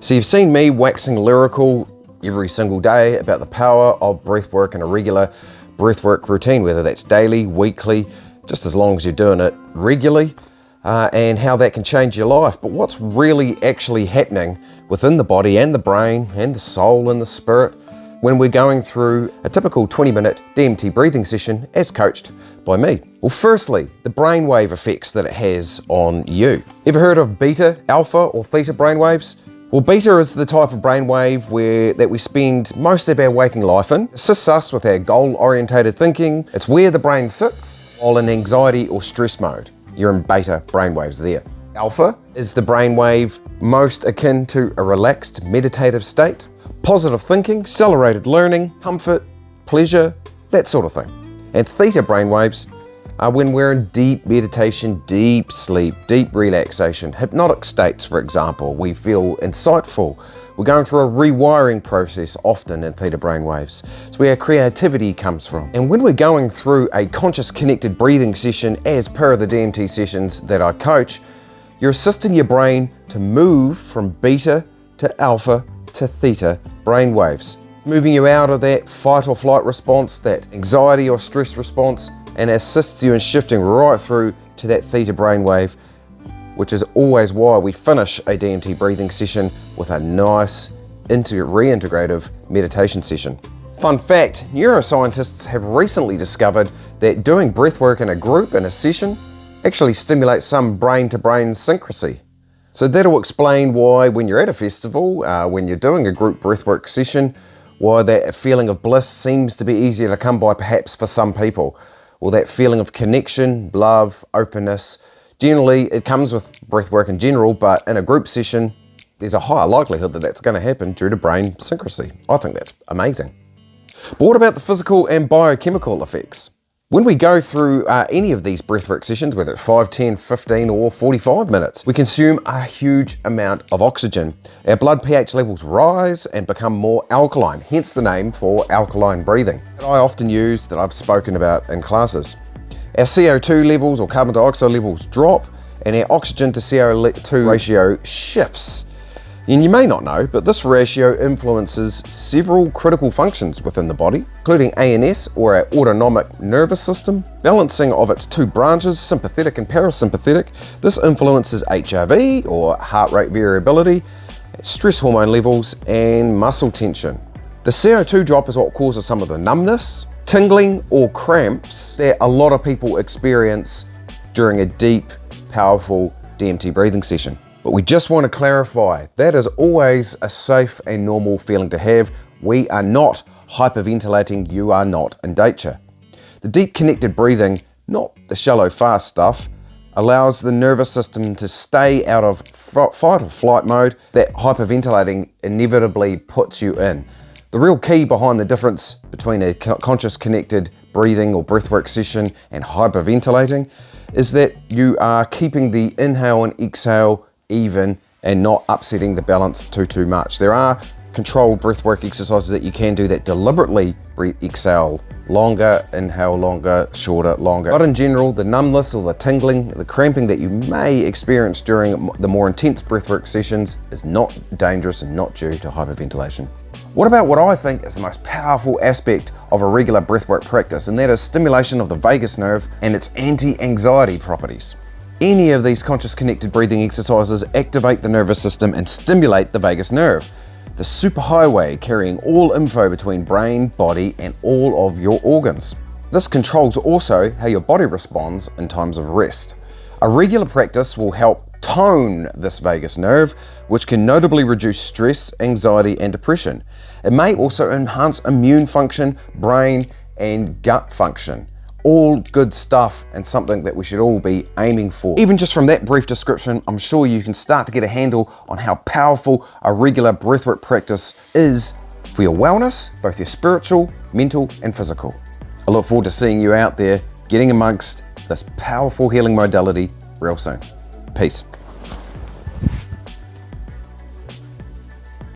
So you've seen me waxing lyrical every single day about the power of breathwork and a regular breathwork routine, whether that's daily, weekly, just as long as you're doing it regularly, and how that can change your life. But what's really actually happening within the body and the brain and the soul and the spirit when we're going through a typical 20-minute DMT breathing session as coached by me? Well, firstly, the brainwave effects that it has on you. Ever heard of beta, alpha, or theta brainwaves? Well, beta is the type of brainwave that we spend most of our waking life in. It assists us with our goal-orientated thinking. It's where the brain sits while in anxiety or stress mode. You're in beta brainwaves there. Alpha is the brainwave most akin to a relaxed meditative state, positive thinking, accelerated learning, comfort, pleasure, that sort of thing. And theta brainwaves are when we're in deep meditation, deep sleep, deep relaxation, hypnotic states, for example. We feel insightful. We're going through a rewiring process often in theta brainwaves. It's where creativity comes from. And when we're going through a conscious connected breathing session, as per the DMT sessions that I coach, you're assisting your brain to move from beta to alpha to theta brainwaves, moving you out of that fight or flight response, that anxiety or stress response, and assists you in shifting right through to that theta brainwave, which is always why we finish a DMT breathing session with a nice reintegrative meditation session. Fun fact, neuroscientists have recently discovered that doing breathwork in a group in a session actually stimulates some brain-to-brain synchrony. So that'll explain why when you're at a festival, when you're doing a group breathwork session, why that feeling of bliss seems to be easier to come by perhaps for some people. Or that feeling of connection, love, openness. Generally, it comes with breathwork in general, but in a group session, there's a higher likelihood that that's going to happen due to brain synchrony. I think that's amazing. But what about the physical and biochemical effects? When we go through any of these breathwork sessions, whether it's 5, 10, 15 or 45 minutes, we consume a huge amount of oxygen. Our blood pH levels rise and become more alkaline, hence the name for alkaline breathing that I often use, that I've spoken about in classes. Our CO2 levels or carbon dioxide levels drop and our oxygen to CO2 ratio shifts. And you may not know, but this ratio influences several critical functions within the body, including ANS, or our autonomic nervous system, balancing of its two branches, sympathetic and parasympathetic. This influences HRV, or heart rate variability, stress hormone levels, and muscle tension. The CO2 drop is what causes some of the numbness, tingling, or cramps that a lot of people experience during a deep, powerful DMT breathing session. But we just want to clarify, that is always a safe and normal feeling to have. We are not hyperventilating, you are not in danger. The deep connected breathing, not the shallow fast stuff, allows the nervous system to stay out of fight or flight mode that hyperventilating inevitably puts you in. The real key behind the difference between a conscious connected breathing or breathwork session and hyperventilating is that you are keeping the inhale and exhale even and not upsetting the balance too much. There are controlled breathwork exercises that you can do that deliberately exhale longer, inhale longer, shorter, longer. But in general, the numbness or the tingling, the cramping that you may experience during the more intense breathwork sessions is not dangerous and not due to hyperventilation. What about what I think is the most powerful aspect of a regular breathwork practice, and that is stimulation of the vagus nerve and its anti-anxiety properties. Any of these conscious connected breathing exercises activate the nervous system and stimulate the vagus nerve, the superhighway carrying all info between brain, body, and all of your organs. This controls also how your body responds in times of rest. A regular practice will help tone this vagus nerve, which can notably reduce stress, anxiety, and depression. It may also enhance immune function, brain, and gut function. All good stuff and something that we should all be aiming for. Even just from that brief description, I'm sure you can start to get a handle on how powerful a regular breathwork practice is for your wellness, both your spiritual, mental, and physical. I look forward to seeing you out there getting amongst this powerful healing modality real soon. Peace.